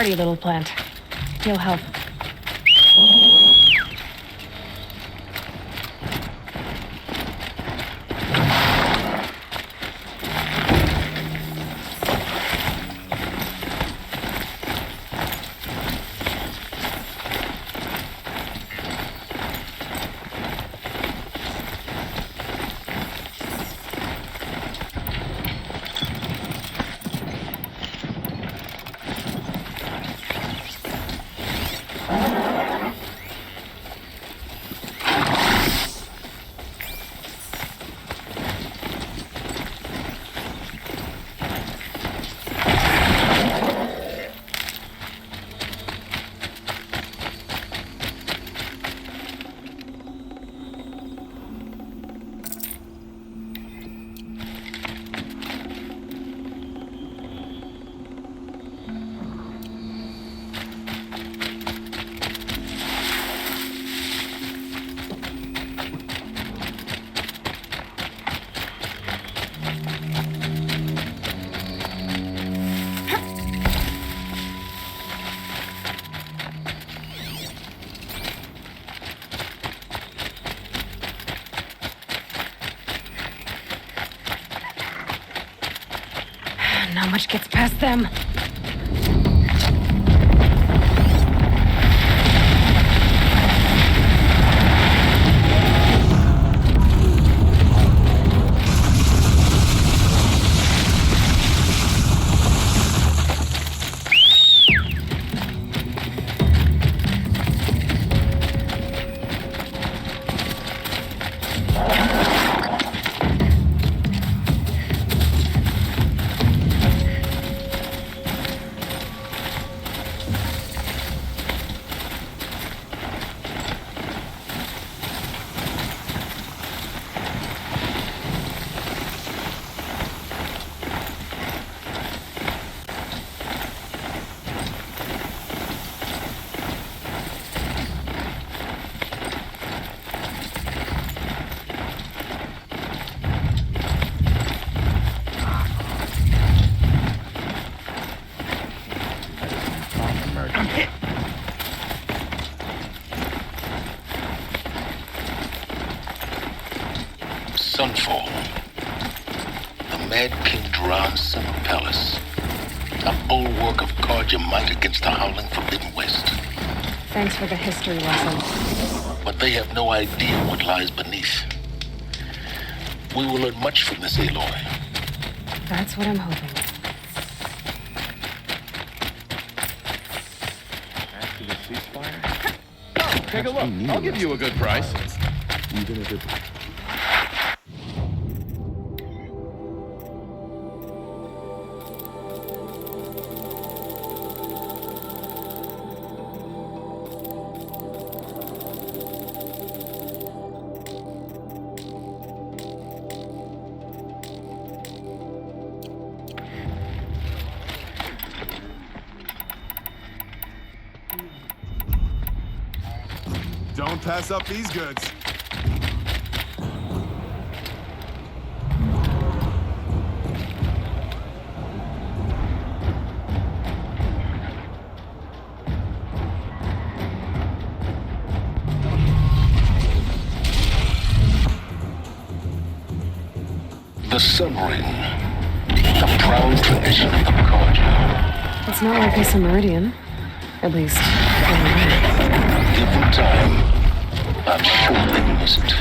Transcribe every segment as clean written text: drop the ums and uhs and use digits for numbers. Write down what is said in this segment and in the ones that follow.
hardy little plant. He'll help. Not much gets past them. Sunfall. The Mad King Duran's summer palace. A bulwark of guard your might against the howling Forbidden West. Thanks for the history lesson. But they have no idea what lies beneath. We will learn much from this Aloy. That's what I'm hoping. After the ceasefire? Oh, take a look. I'll give you a good price. Even if it... Don't pass up these goods. The Sun Ring. The proud tradition of the kerajaan. It's not like it's a meridian. At least, for me. Give them time. I'm sure they miss it.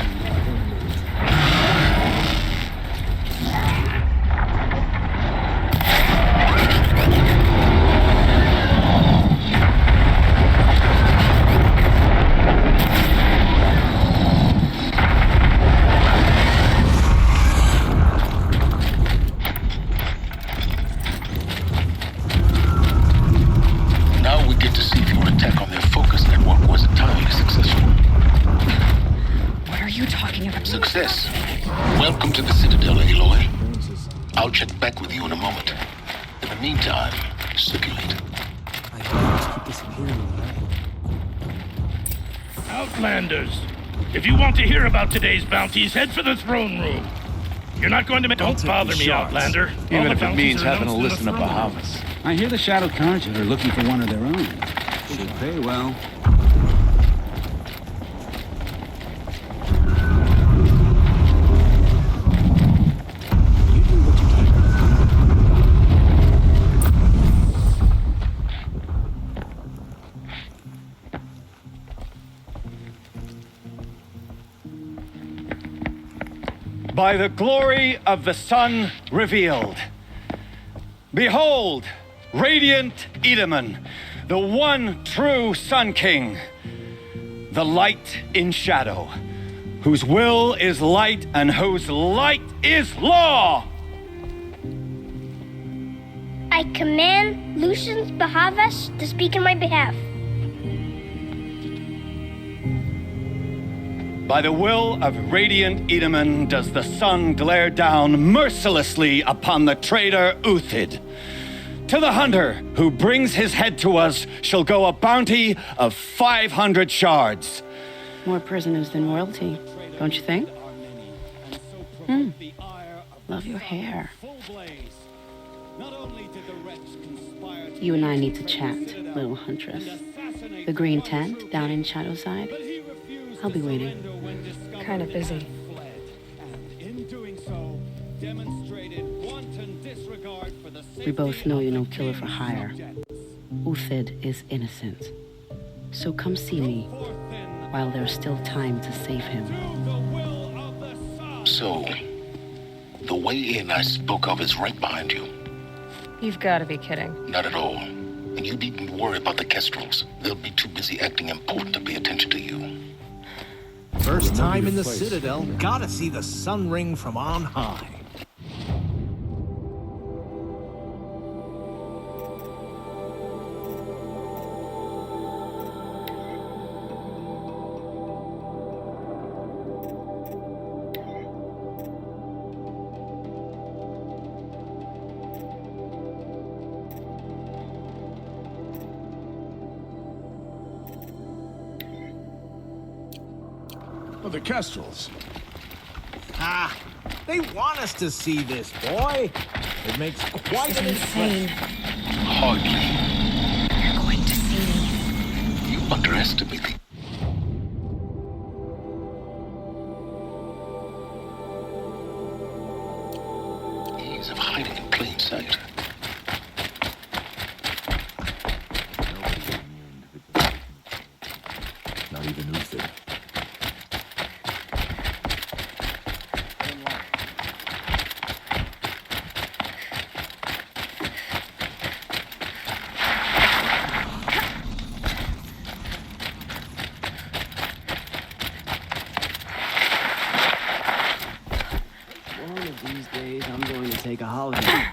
Now we get to see if your attack on their focus network was entirely successful. What are you talking about? Success. Welcome to the Citadel, Aloy. I'll check back with you in a moment. In the meantime, circulate. I just keep disappearing. Outlanders, if you want to hear about today's bounties, head for the throne room. You're not going to make... Don't bother me, Outlander. Even if it means having to listen to Bahamas. I hear the Shadow Carja are looking for one of their own. Should pay well. By the glory of the sun revealed. Behold, radiant Edaman, the one true Sun King, the light in shadow, whose will is light and whose light is law. I command Lucius Bahavas to speak in my behalf. By the will of radiant Edaman does the sun glare down mercilessly upon the traitor Uthid. To the hunter who brings his head to us shall go a bounty of 500 shards. More prisoners than royalty, don't you think? Love your hair. You and I need to chat, little huntress. The green tent down in Shadowside. I'll be waiting. Kind of busy. We both know you're no killer for hire. Uthid is innocent. So come see me while there's still time to save him. So, the way in I spoke of is right behind you. You've got to be kidding. Not at all. And you needn't worry about the Kestrels. They'll be too busy acting important to pay attention to you. First time in the Citadel, gotta see the sun ring from on high. Oh, the Kestrels. Ah, they want us to see this, boy. It makes quite an impression. Hardly. You're going to see me. You underestimate the... ease of hiding in plain sight. Not even Uthid. One of these days, I'm going to take a holiday.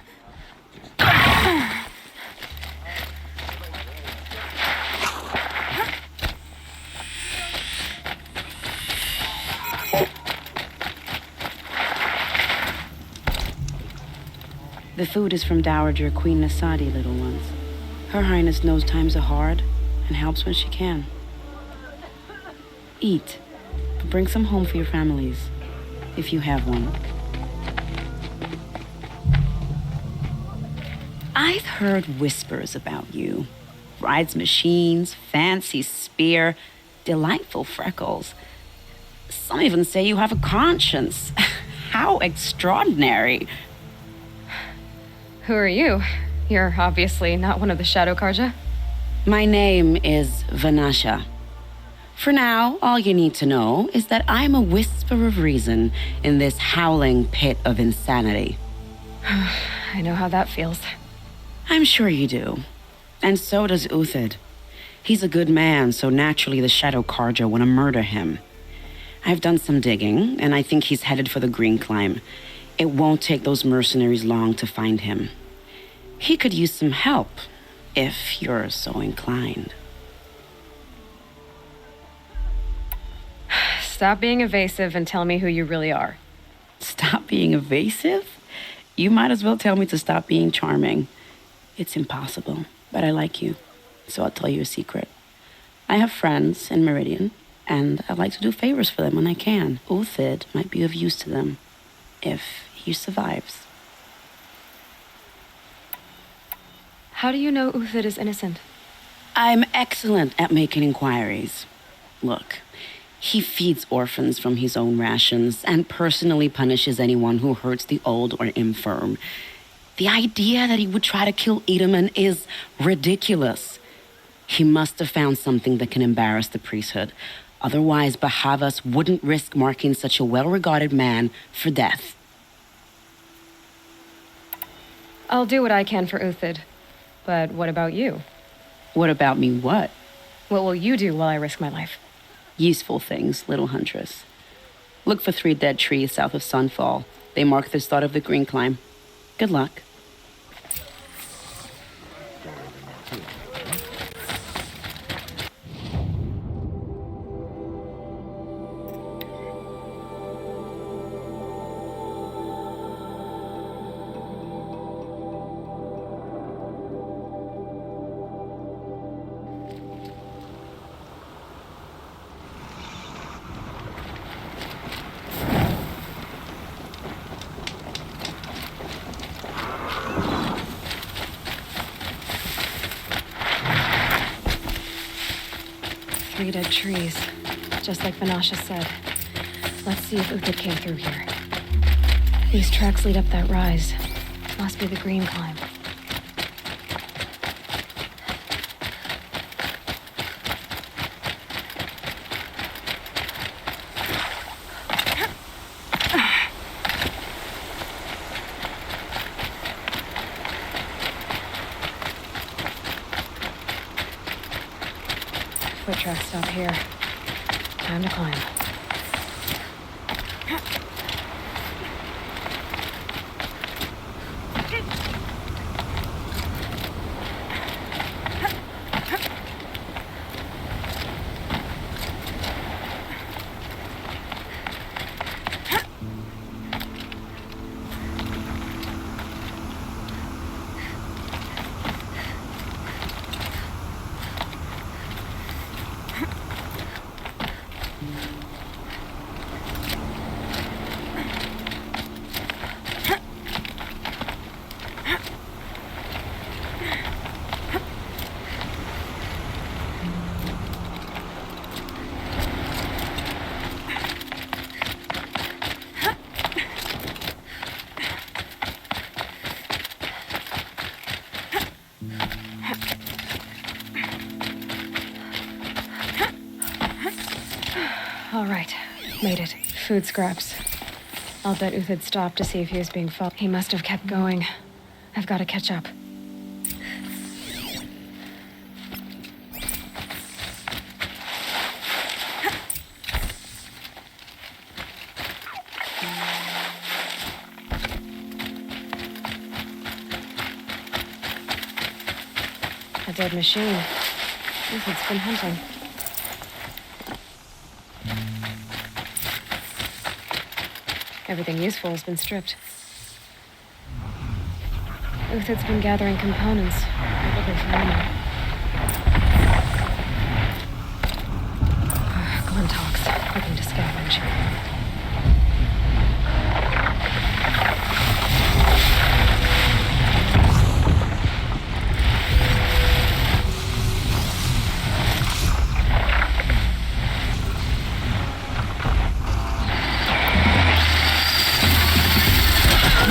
The food is from Dowager Queen Nasadi, little ones. Her Highness knows times are hard and helps when she can. Eat, but bring some home for your families, if you have one. I've heard whispers about you. Rides machines, fancy spear, delightful freckles. Some even say you have a conscience. How extraordinary. Who are you? You're obviously not one of the Shadow Carja. My name is Vanasha. For now, all you need to know is that I'm a whisper of reason in this howling pit of insanity. I know how that feels. I'm sure you do. And so does Uthid. He's a good man, so naturally the Shadow Carja want to murder him. I've done some digging, and I think he's headed for the Green Climb. It won't take those mercenaries long to find him. He could use some help, if you're so inclined. Stop being evasive and tell me who you really are. Stop being evasive? You might as well tell me to stop being charming. It's impossible, but I like you, so I'll tell you a secret. I have friends in Meridian, and I like to do favors for them when I can. Uthid might be of use to them, if he survives. How do you know Uthid is innocent? I'm excellent at making inquiries. Look, he feeds orphans from his own rations and personally punishes anyone who hurts the old or infirm. The idea that he would try to kill Edelman is ridiculous. He must have found something that can embarrass the priesthood. Otherwise, Bahavas wouldn't risk marking such a well-regarded man for death. I'll do what I can for Uthid. But what about you? What about me what? What will you do while I risk my life? Useful things, little huntress. Look for 3 dead trees south of Sunfall. They mark the start of the green climb. Good luck. Three dead trees, just like Vanasha said. Let's see if Uthid came through here. These tracks lead up that rise. Must be the green climb. Foot tracks stop here. Time to climb. All right, made it. Food scraps. I'll bet Uthid stopped to see if he was being followed. He must have kept going. I've got to catch up. A dead machine. Uthid's been hunting. Everything useful has been stripped. Uthid's been gathering components, probably for ammo. Glintox, looking to scavenge.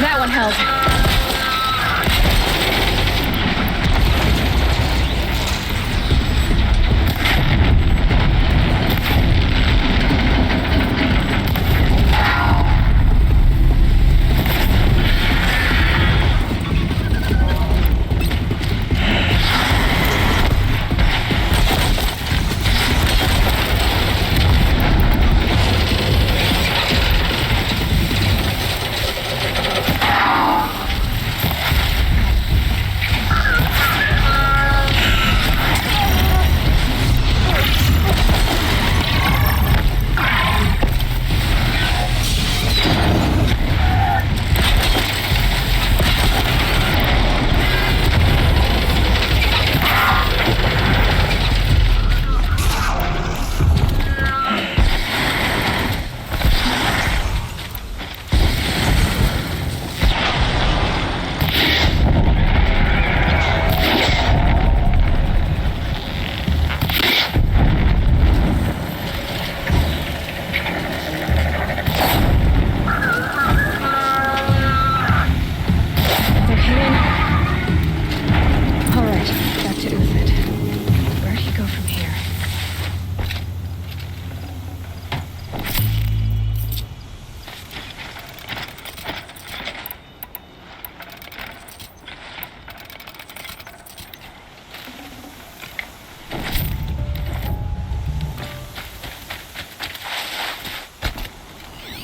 That one held.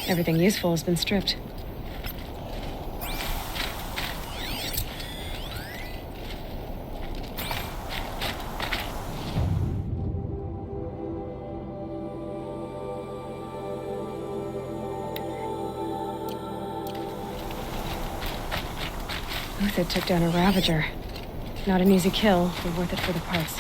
Everything useful has been stripped. Uthid took down a Ravager. Not an easy kill, but worth it for the parts.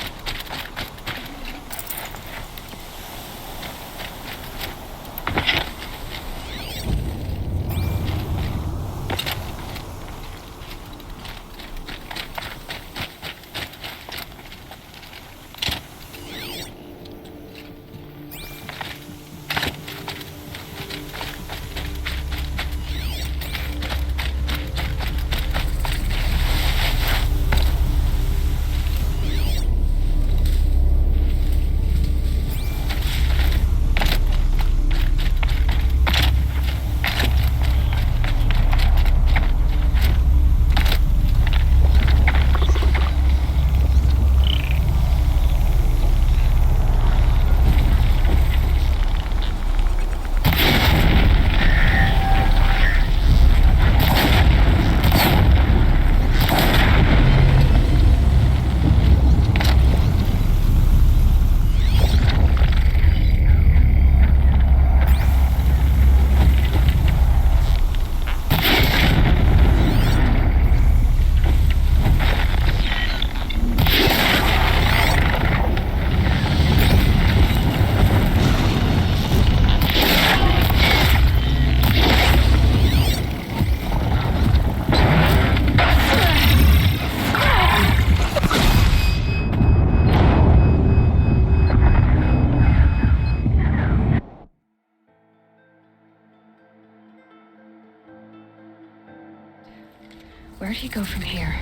Where'd he go from here?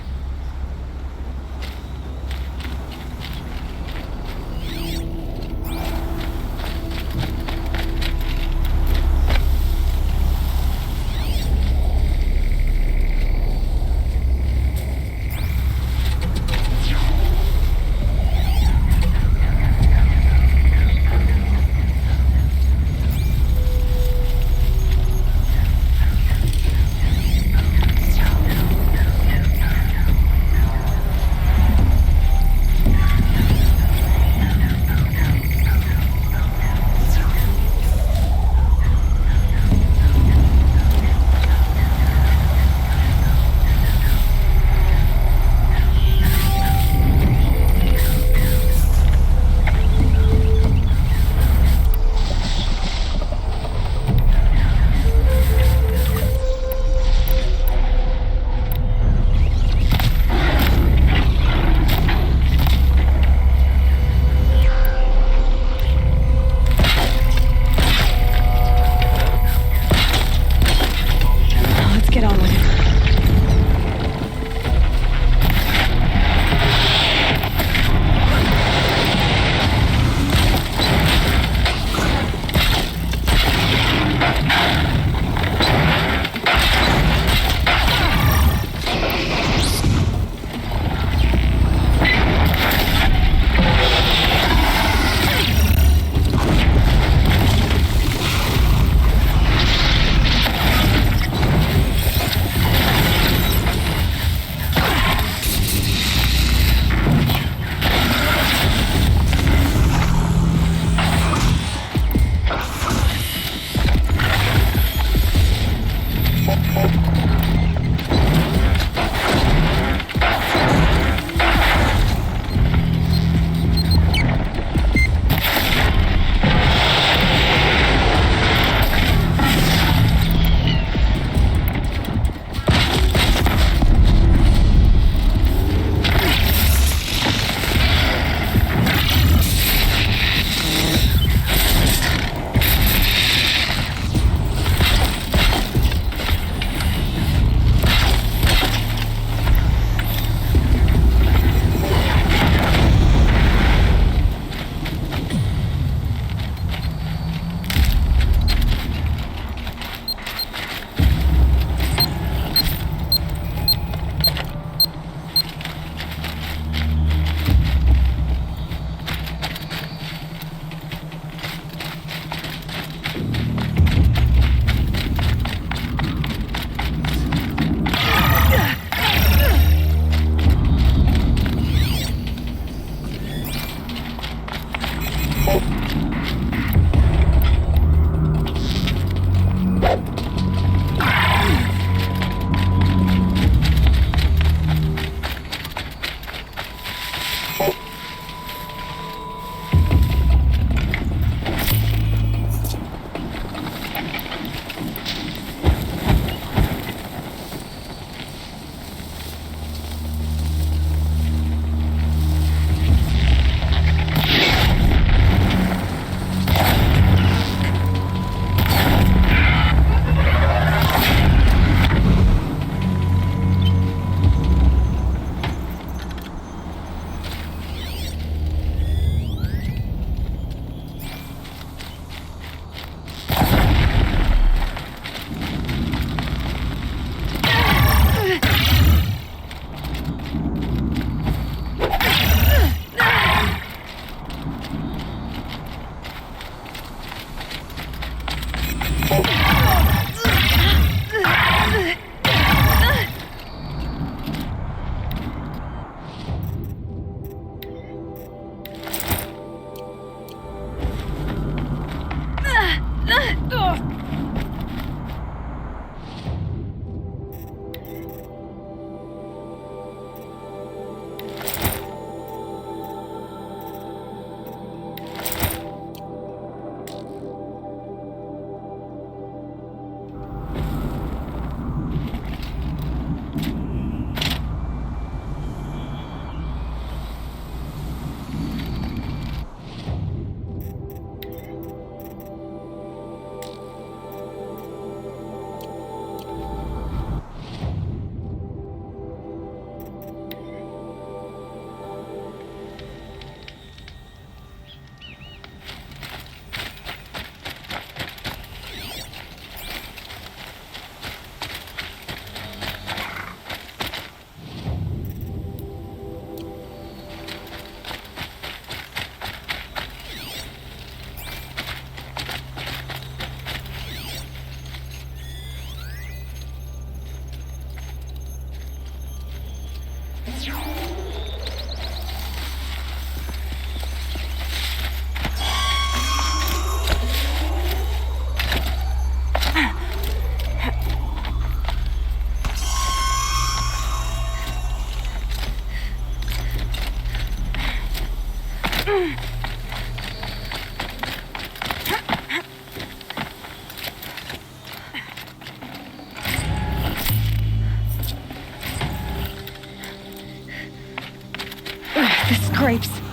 grapes.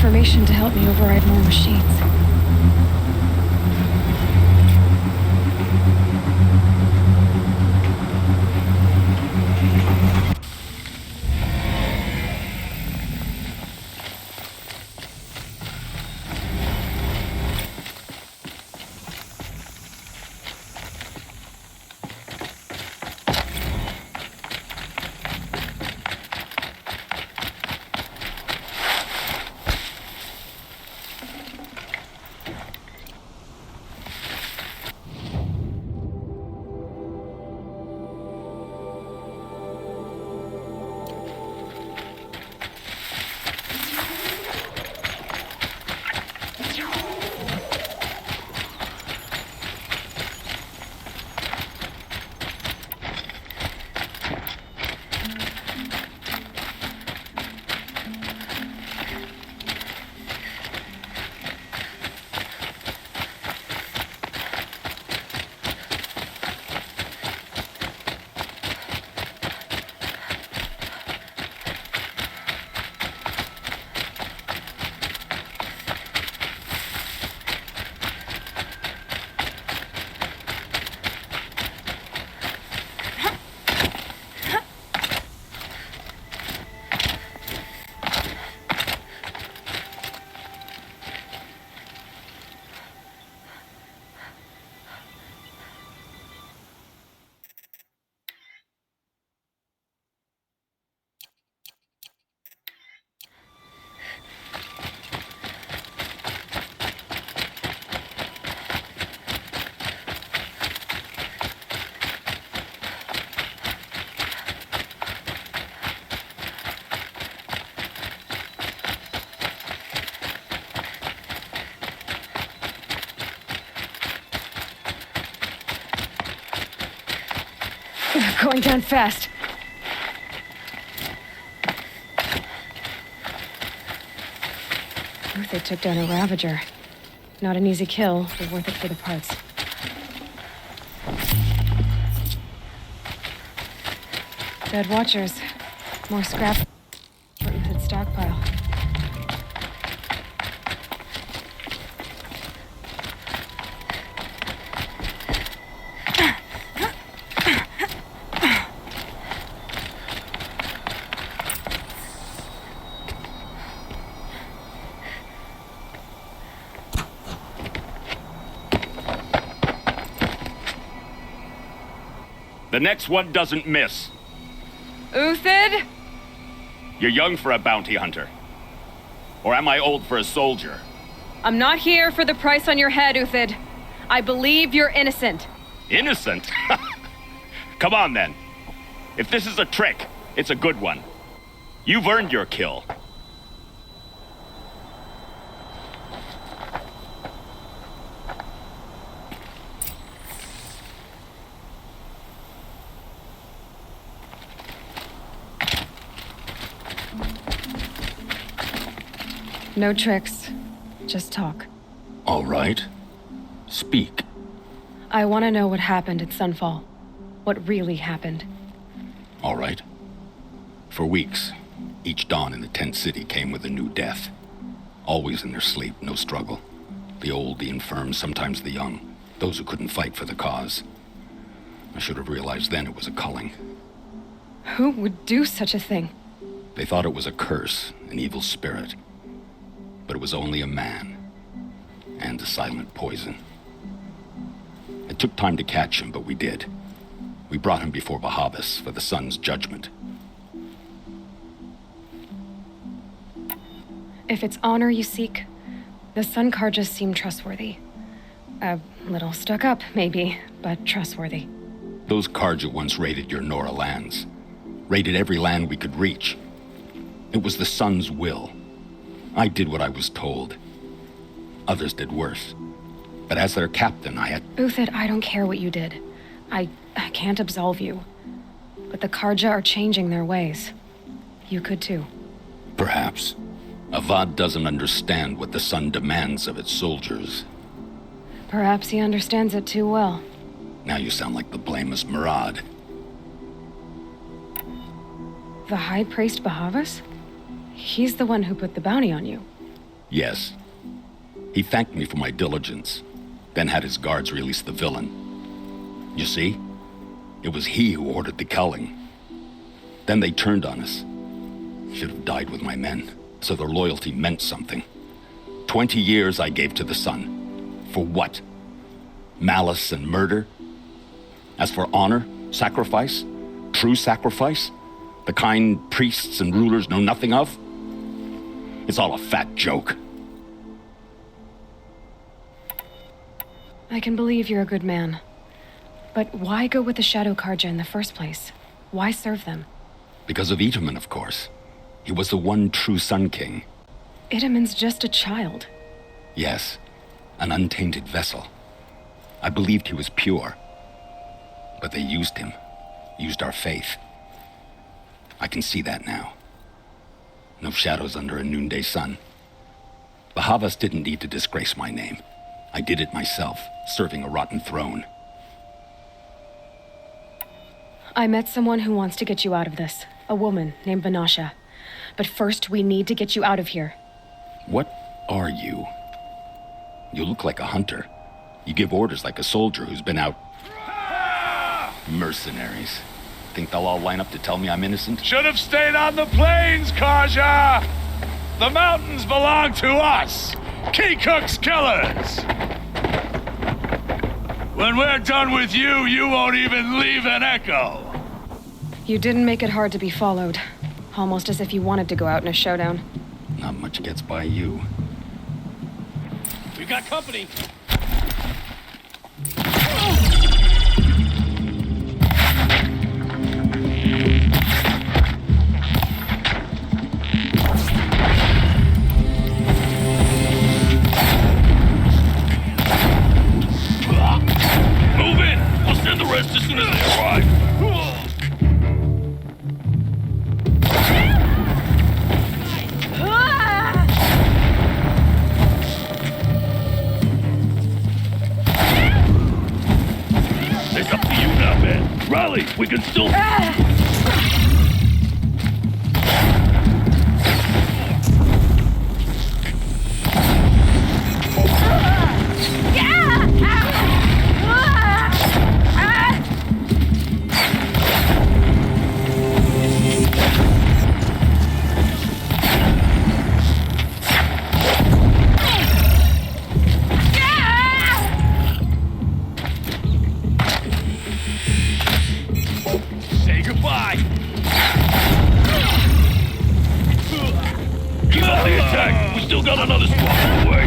information to help me override more machines. Going down fast. They took down a Ravager. Not an easy kill, but worth it for the parts. Dead Watchers. More scrap for Uthid's stockpile. The next one doesn't miss. Uthid? You're young for a bounty hunter. Or am I old for a soldier? I'm not here for the price on your head, Uthid. I believe you're innocent. Innocent? Come on, then. If this is a trick, it's a good one. You've earned your kill. No tricks. Just talk. All right. Speak. I want to know what happened at Sunfall. What really happened. All right. For weeks, each dawn in the tent city came with a new death. Always in their sleep, no struggle. The old, the infirm, sometimes the young. Those who couldn't fight for the cause. I should have realized then it was a culling. Who would do such a thing? They thought it was a curse, an evil spirit. But it was only a man. And a silent poison. It took time to catch him, but we did. We brought him before Bahavas for the sun's judgment. If it's honor you seek, the Sun Karjas seem trustworthy. A little stuck up, maybe, but trustworthy. Those Karja once raided your Nora lands. Raided every land we could reach. It was the sun's will. I did what I was told. Others did worse. But as their captain, I had... Uthid, I don't care what you did. I can't absolve you. But the Karja are changing their ways. You could too. Perhaps. Avad doesn't understand what the sun demands of its soldiers. Perhaps he understands it too well. Now you sound like the blameless Murad. The High Priest Bahavas? He's the one who put the bounty on you. Yes. He thanked me for my diligence, then had his guards release the villain. You see? It was he who ordered the culling. Then they turned on us. Should have died with my men, so their loyalty meant something. 20 years I gave to the sun. For what? Malice and murder? As for honor, sacrifice, true sacrifice, the kind priests and rulers know nothing of, it's all a fat joke. I can believe you're a good man. But why go with the Shadow Karja in the first place? Why serve them? Because of Itaman, of course. He was the one true Sun King. Itaman's just a child. Yes, an untainted vessel. I believed he was pure. But they used him, used our faith. I can see that now. No shadows under a noonday sun. Bahavas didn't need to disgrace my name. I did it myself, serving a rotten throne. I met someone who wants to get you out of this. A woman named Vanasha. But first, we need to get you out of here. What are you? You look like a hunter. You give orders like a soldier who's been out... Mercenaries. Think they'll all line up to tell me I'm innocent? Should have stayed on the plains, Karja! The mountains belong to us! Keycook's killers! When we're done with you, you won't even leave an echo! You didn't make it hard to be followed. Almost as if you wanted to go out in a showdown. Not much gets by you. We've got company! Move in! We'll send the rest as soon as they arrive. It's up to you now, man. Rally, we can still... Say goodbye! Keep up the attack! We still got another squad on the way!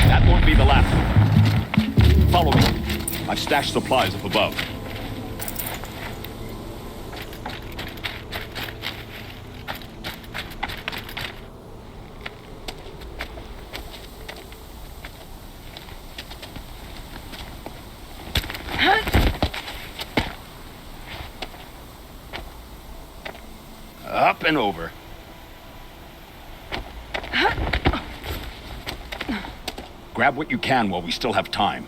That won't be the last. Follow me. I've stashed supplies up above. Up and over. Grab what you can while we still have time.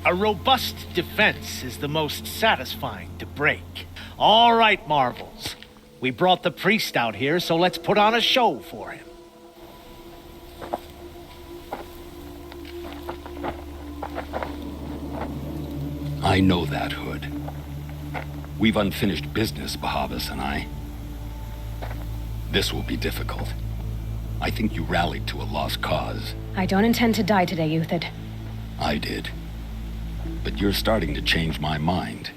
A robust defense is the most satisfying to break. All right, Marvels. We brought the priest out here, so let's put on a show for him. I know that, Hood. We've unfinished business, Bahavas and I. This will be difficult. I think you rallied to a lost cause. I don't intend to die today, Uthid. I did. But you're starting to change my mind.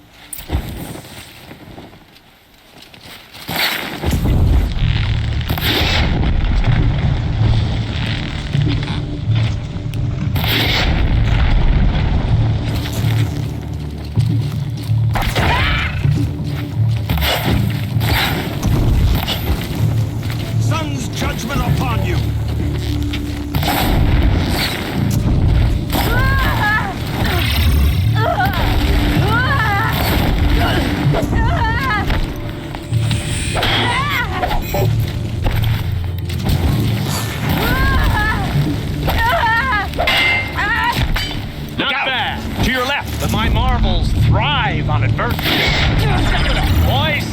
Sun's judgment upon you! Look out! To your left! But my marvels thrive on adversity. Step it up, boys!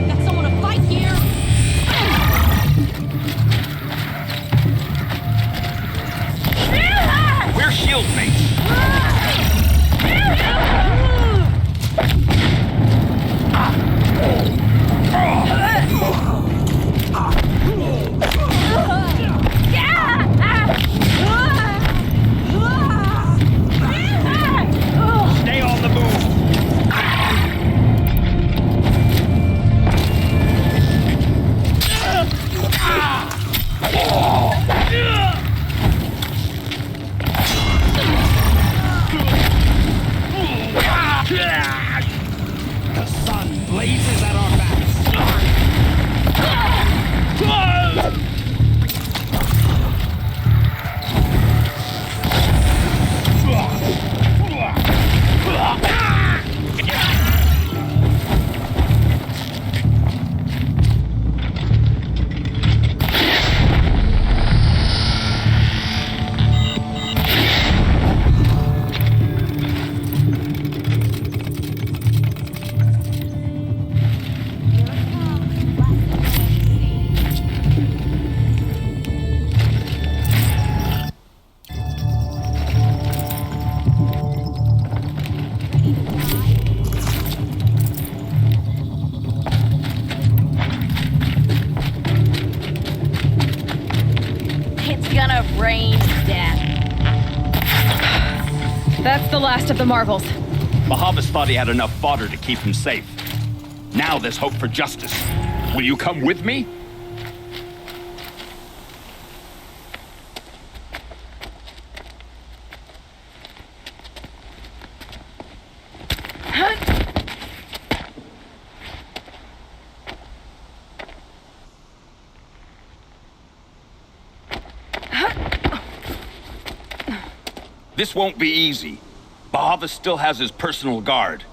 Got someone to fight here! We're shield mates. Stay on the move. The sun blazes at our backs. It's gonna rain death. That's the last of the Marvels. Bahavas thought he had enough fodder to keep him safe. Now there's hope for justice. Will you come with me? This won't be easy. Bahavas still has his personal guard.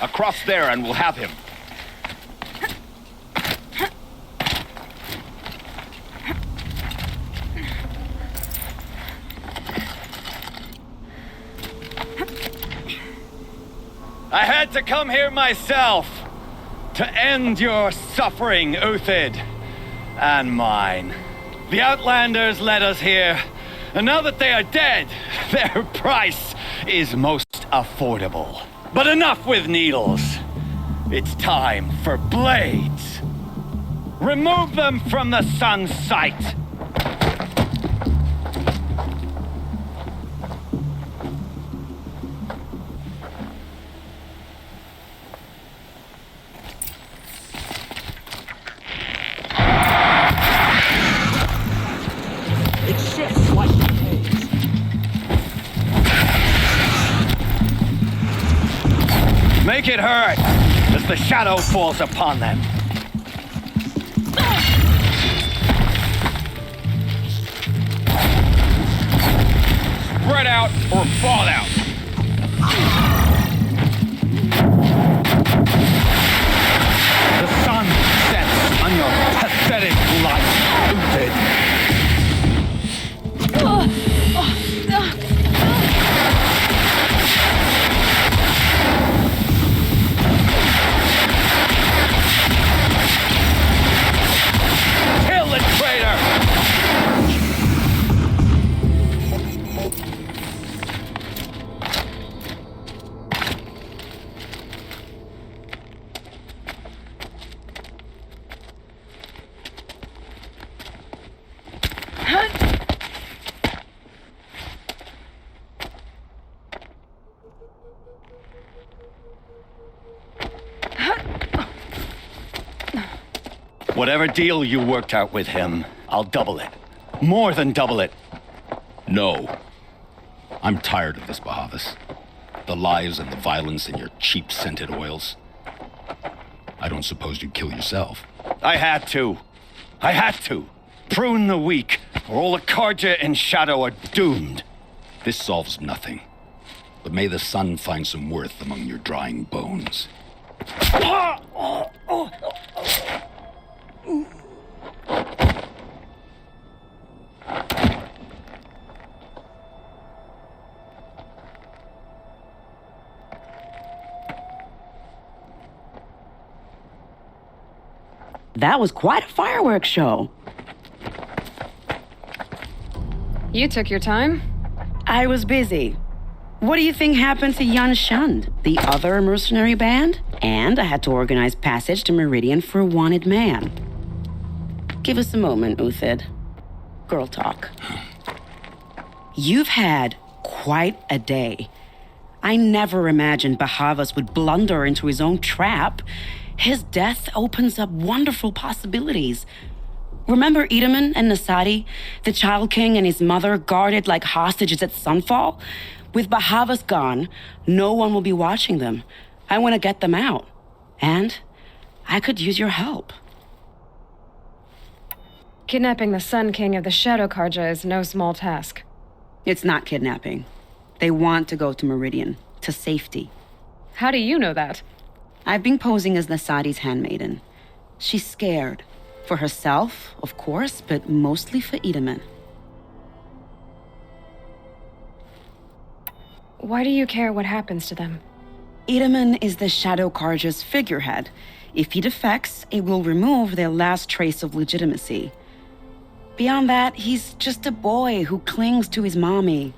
Across there and we'll have him. I had to come here myself to end your suffering, Uthid, and mine. The Outlanders led us here, and now that they are dead, their price is most affordable. But enough with needles. It's time for blades. Remove them from the sun's sight. It shifts like waves. Make it hurt as the shadow falls upon them. Spread spread out or fall out. The sun sets on your pathetic life, Uthid. Kill the traitor! Whatever deal you worked out with him, I'll double it. More than double it. No. I'm tired of this, Bahavas. The lies and the violence and your cheap scented oils. I don't suppose you'd kill yourself. I had to. Prune the weak, or all the Karja in Shadow are doomed. This solves nothing. But may the sun find some worth among your drying bones. That was quite a fireworks show. You took your time? I was busy. What do you think happened to Yan Shund, the other mercenary band? And I had to organize passage to Meridian for a wanted man. Give us a moment, Uthid. Girl talk. You've had quite a day. I never imagined Bahavas would blunder into his own trap. His death opens up wonderful possibilities. Remember Edaman and Nasadi, the Child King and his mother guarded like hostages at Sunfall? With Bahavas gone, no one will be watching them. I want to get them out. And I could use your help. Kidnapping the Sun King of the Shadow Karja is no small task. It's not kidnapping. They want to go to Meridian, to safety. How do you know that? I've been posing as Nasadi's handmaiden. She's scared. For herself, of course, but mostly for Edaman. Why do you care what happens to them? Edaman is the Shadow Karja's figurehead. If he defects, it will remove their last trace of legitimacy. Beyond that, he's just a boy who clings to his mommy.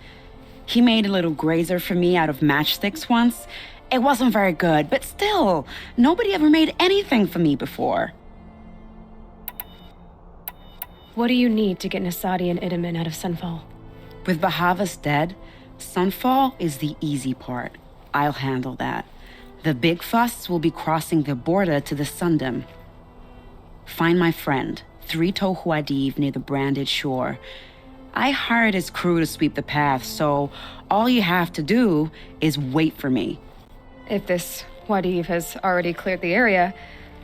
He made a little grazer for me out of matchsticks once. It wasn't very good, but still, nobody ever made anything for me before. What do you need to get Nasadi and Edaman out of Sunfall? With Bahavas dead, Sunfall is the easy part. I'll handle that. The big fuss will be crossing the border to the Sundom. Find my friend, 3 Tohuadiv near the branded shore. I hired his crew to sweep the path, so all you have to do is wait for me. If this Wadiv has already cleared the area,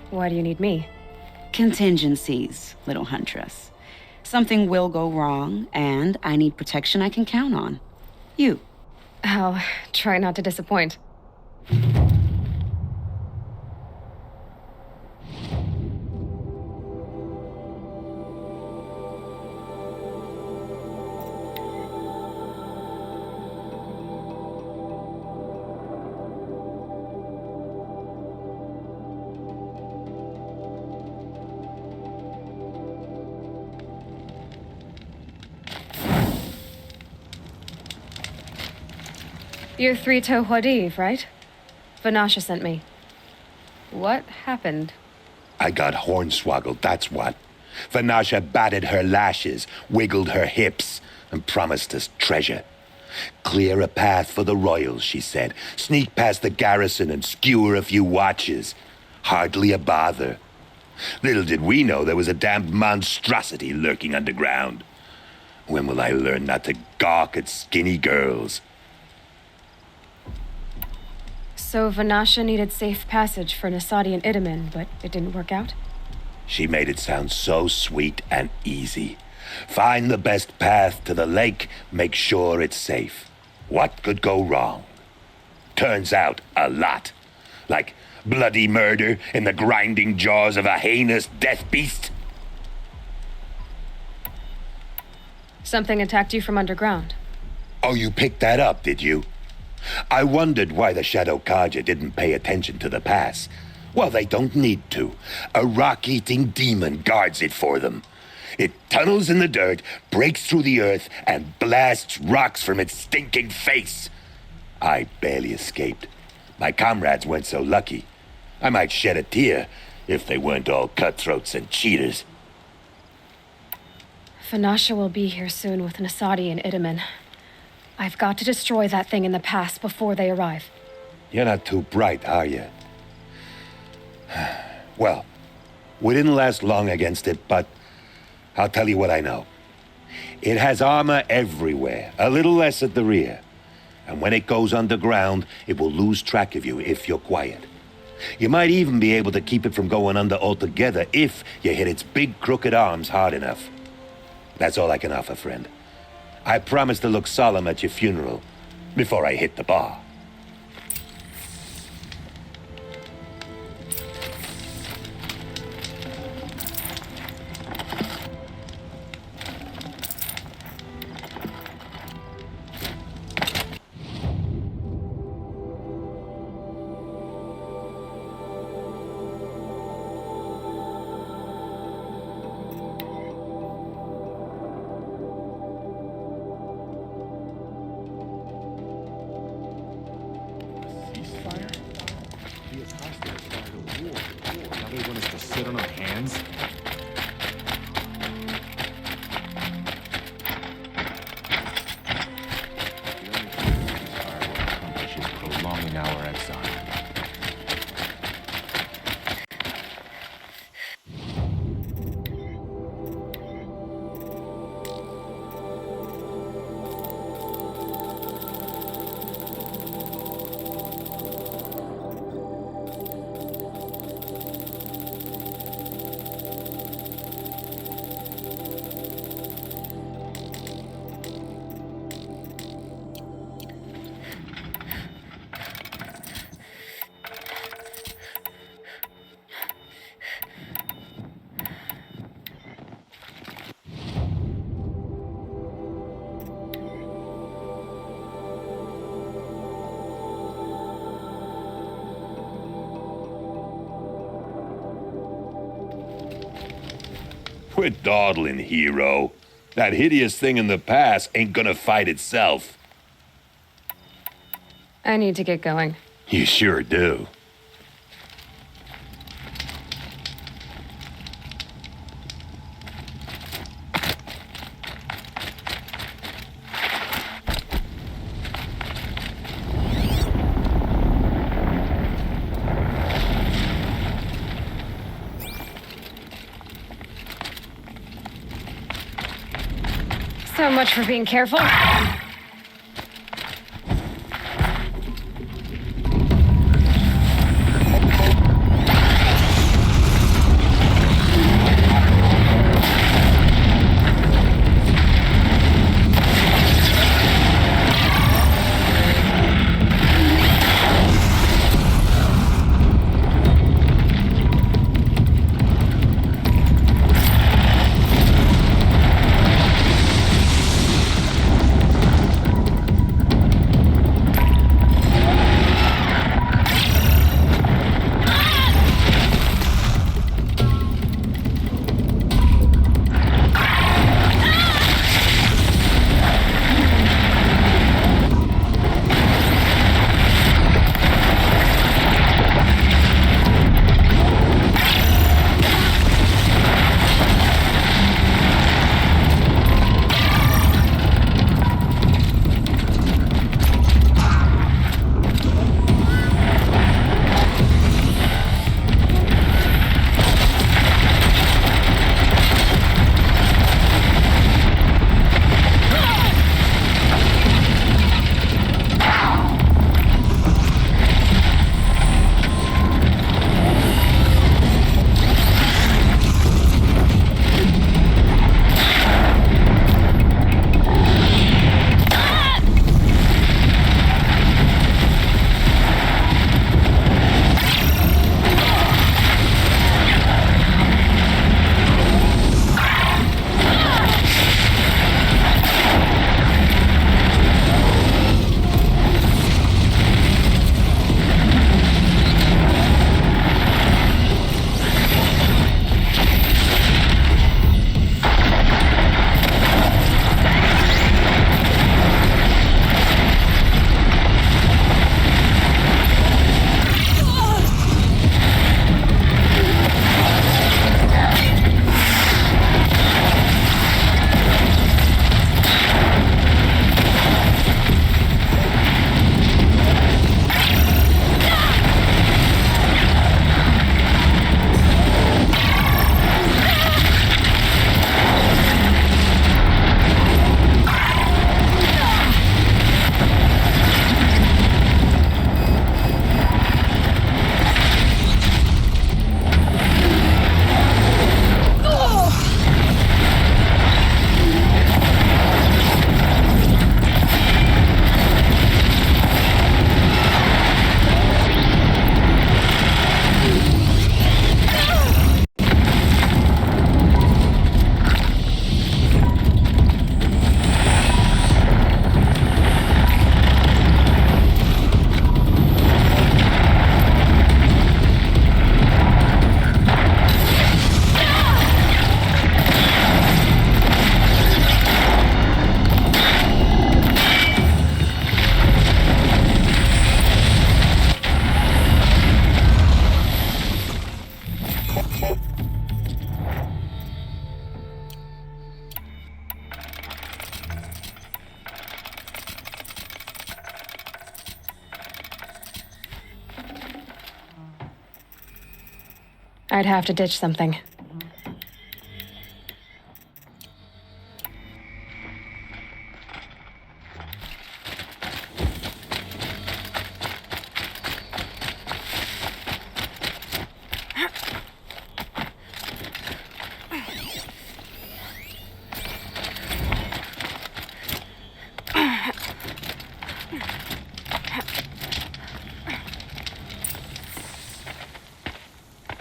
why do you need me? Contingencies, little huntress. Something will go wrong, and I need protection I can count on. You. I'll try not to disappoint. You're 3 Tohuadiv, right? Vanasha sent me. What happened? I got hornswoggled, that's what. Vanasha batted her lashes, wiggled her hips, and promised us treasure. Clear a path for the royals, she said. Sneak past the garrison and skewer a few watches. Hardly a bother. Little did we know there was a damned monstrosity lurking underground. When will I learn not to gawk at skinny girls? So Vanasha needed safe passage for Nasadi and Edaman, but it didn't work out? She made it sound so sweet and easy. Find the best path to the lake, make sure it's safe. What could go wrong? Turns out, a lot. Like bloody murder in the grinding jaws of a heinous death beast. Something attacked you from underground. Oh, you picked that up, did you? I wondered why the Shadow Kaja didn't pay attention to the pass. Well, they don't need to. A rock-eating demon guards it for them. It tunnels in the dirt, breaks through the earth, and blasts rocks from its stinking face. I barely escaped. My comrades weren't so lucky. I might shed a tear if they weren't all cutthroats and cheaters. Vanasha will be here soon with Nasadi and Itamen. I've got to destroy that thing in the pass before they arrive. You're not too bright, are you? Well, we didn't last long against it, but I'll tell you what I know. It has armor everywhere, a little less at the rear. And when it goes underground, it will lose track of you if you're quiet. You might even be able to keep it from going under altogether if you hit its big crooked arms hard enough. That's all I can offer, friend. I promise to look solemn at your funeral before I hit the bar. Quit dawdling, hero. That hideous thing in the pass ain't gonna fight itself. I need to get going. You sure do. So much for being careful. I'd have to ditch something.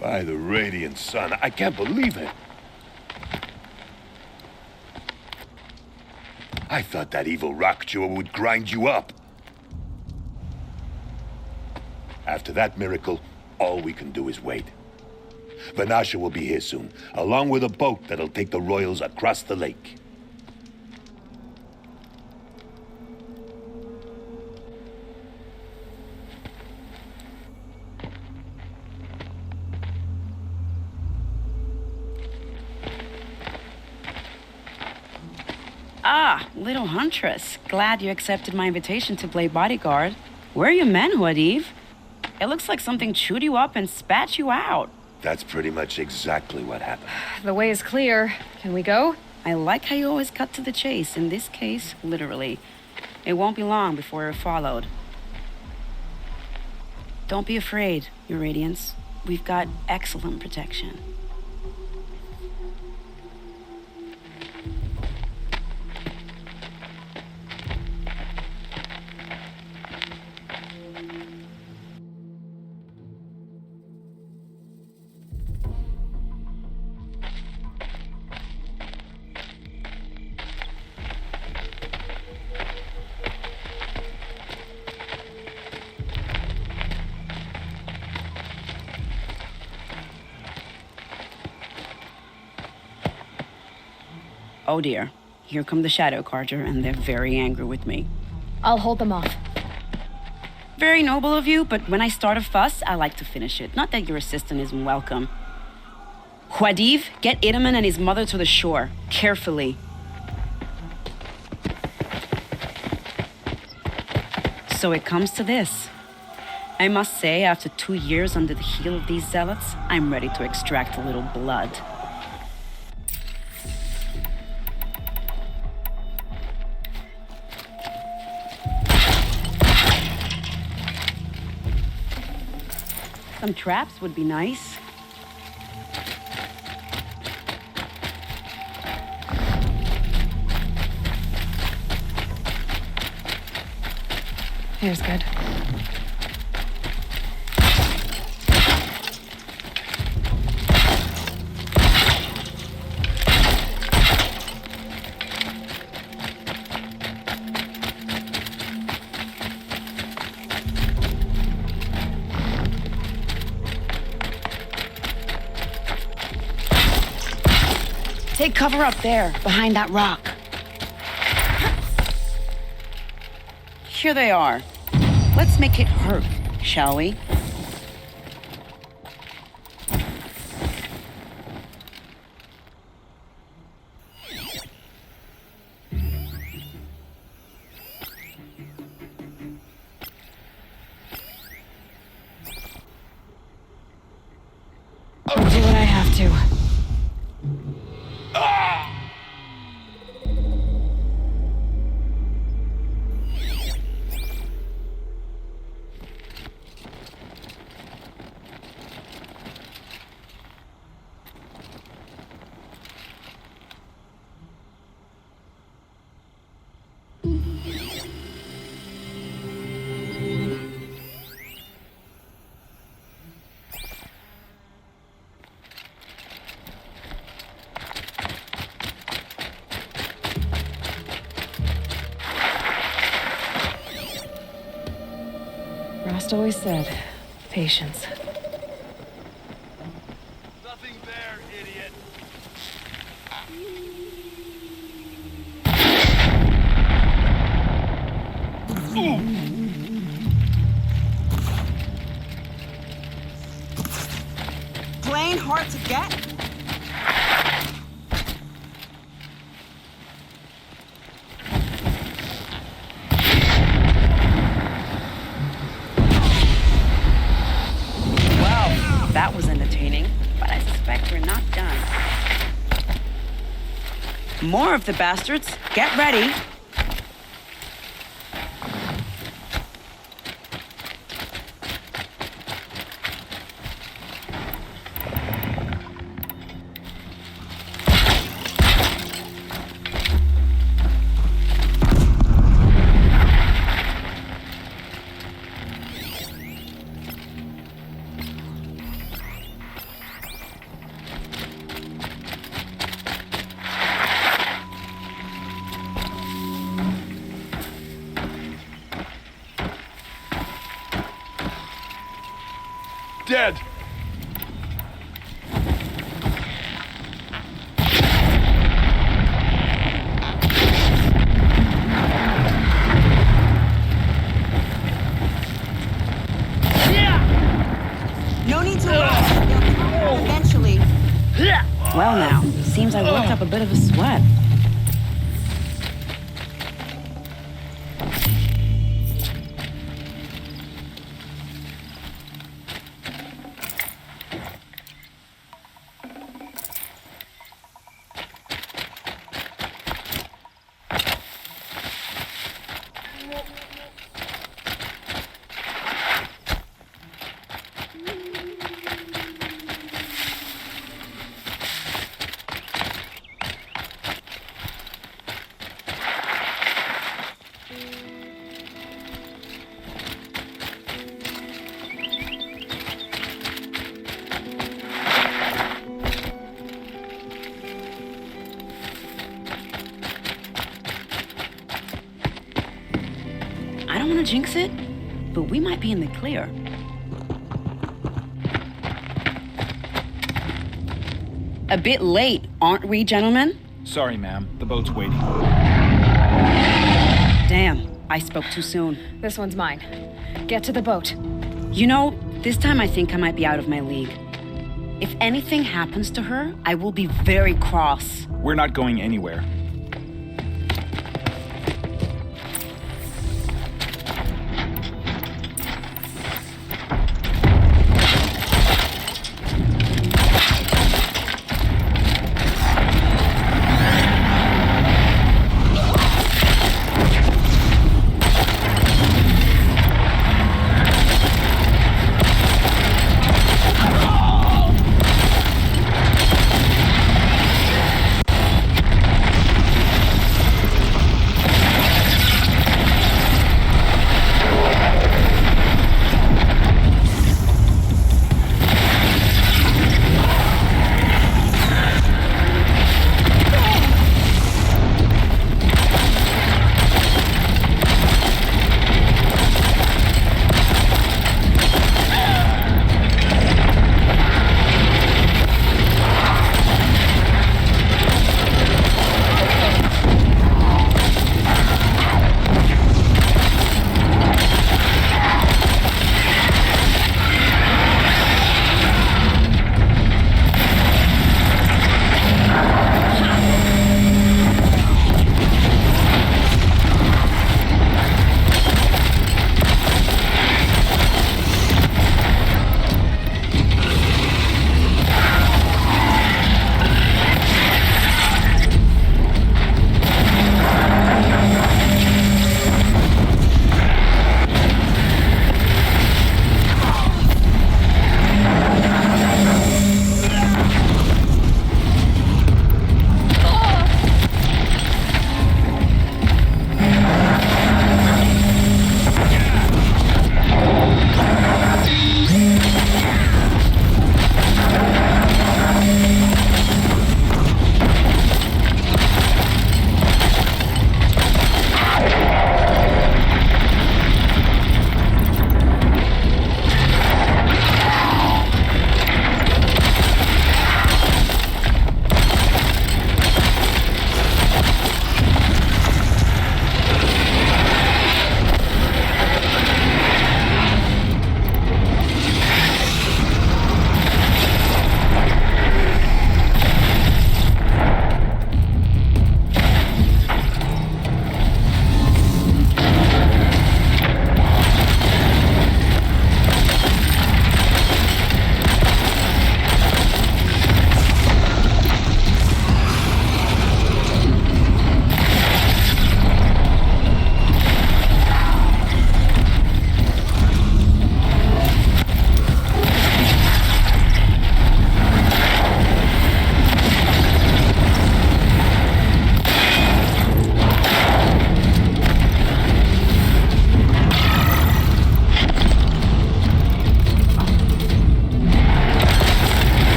By the radiant sun, I can't believe it. I thought that evil rock jewel would grind you up. After that miracle, all we can do is wait. Vanasha will be here soon, along with a boat that'll take the royals across the lake. Ah, little huntress. Glad you accepted my invitation to play bodyguard. Where are your men, Huadiv? It looks like something chewed you up and spat you out. That's pretty much exactly what happened. The way is clear. Can we go? I like how you always cut to the chase. In this case, literally. It won't be long before we're followed. Don't be afraid, Your Radiance. We've got excellent protection. Oh dear, here come the Shadow Carja, and they're very angry with me. I'll hold them off. Very noble of you, but when I start a fuss, I like to finish it. Not that your assistant isn't welcome. Huadiv, get Itaman and his mother to the shore. Carefully. So it comes to this. I must say, after 2 years under the heel of these zealots, I'm ready to extract a little blood. Some traps would be nice. Here's good. Take cover up there, behind that rock. Here they are. Let's make it hurt, shall we? I'll do what I have to. Rost always said, patience. Nothing there, idiot. Plain hard to get? That was entertaining. If I more of the bastards. Get ready. Dead. No need to rush. They'll come out eventually. Well now, seems I worked up a bit of a sweat. I don't want to jinx it, but we might be in the clear. A bit late, aren't we, gentlemen? Sorry, ma'am. The boat's waiting. Damn, I spoke too soon. This one's mine. Get to the boat. You know, this time I think I might be out of my league. If anything happens to her, I will be very cross. We're not going anywhere.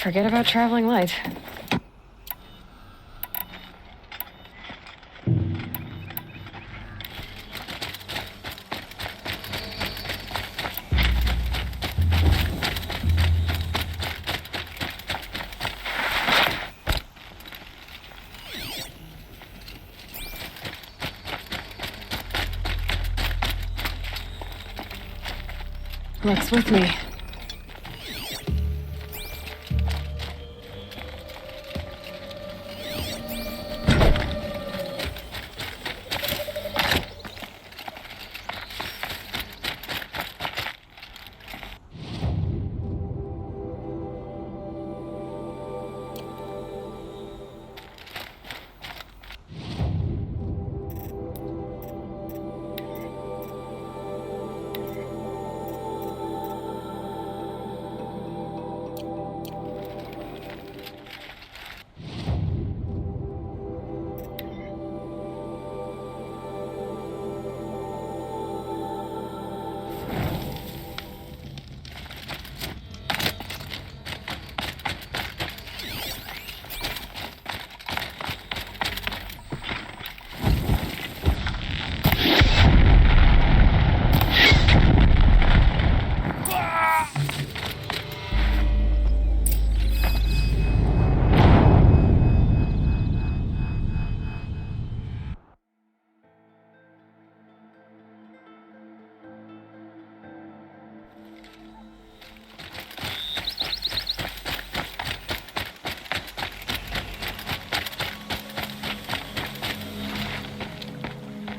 Forget about traveling light. Luck's with me.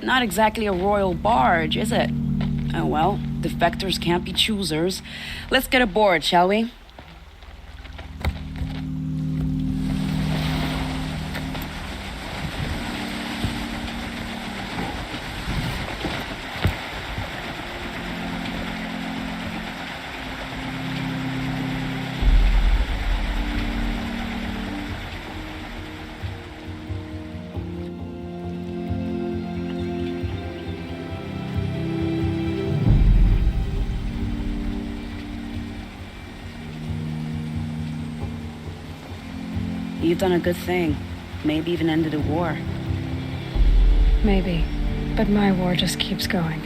Not exactly a royal barge, is it? Oh well, defectors can't be choosers. Let's get aboard, shall we? You've done a good thing. Maybe even ended a war. Maybe. But my war just keeps going.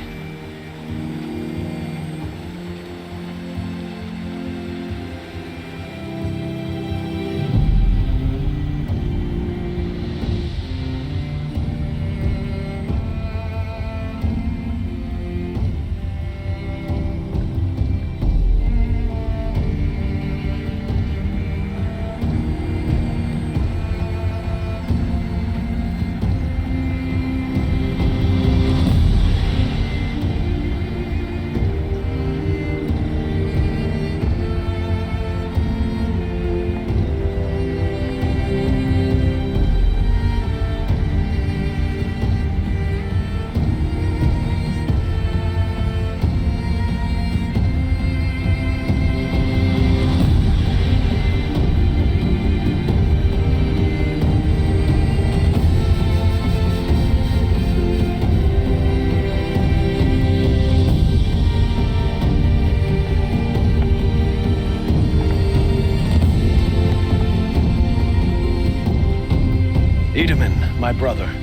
My brother,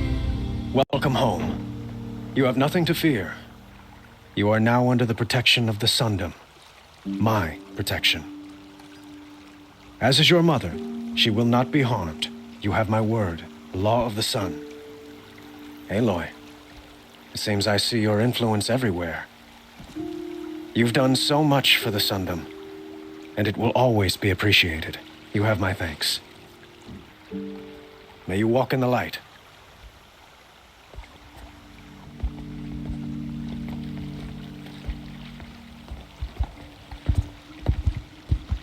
welcome home. You have nothing to fear. You are now under the protection of the Sundom. My protection. As is your mother, she will not be harmed. You have my word, the law of the sun. Aloy, it seems I see your influence everywhere. You've done so much for the Sundom, and it will always be appreciated. You have my thanks. May you walk in the light.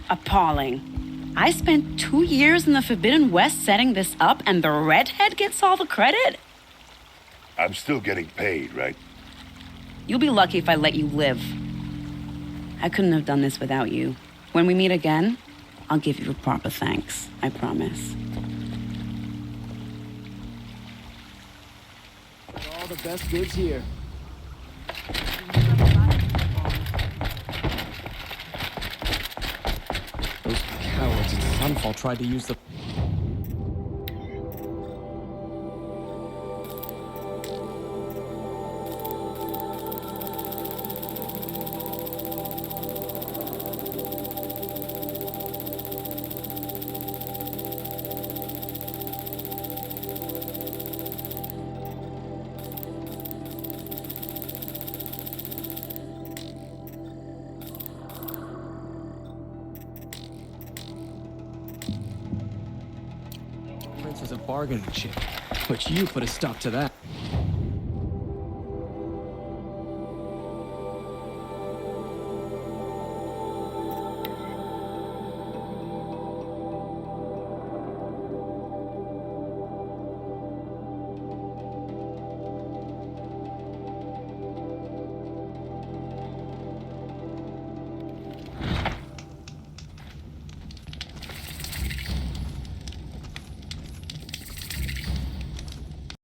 Appalling. I spent 2 years in the Forbidden West setting this up, and the redhead gets all the credit? I'm still getting paid, right? You'll be lucky if I let you live. I couldn't have done this without you. When we meet again, I'll give you a proper thanks. I promise. All the best goods here. Those cowards at Sunfall tried to use the... Prince was a bargaining chip, but you put a stop to that.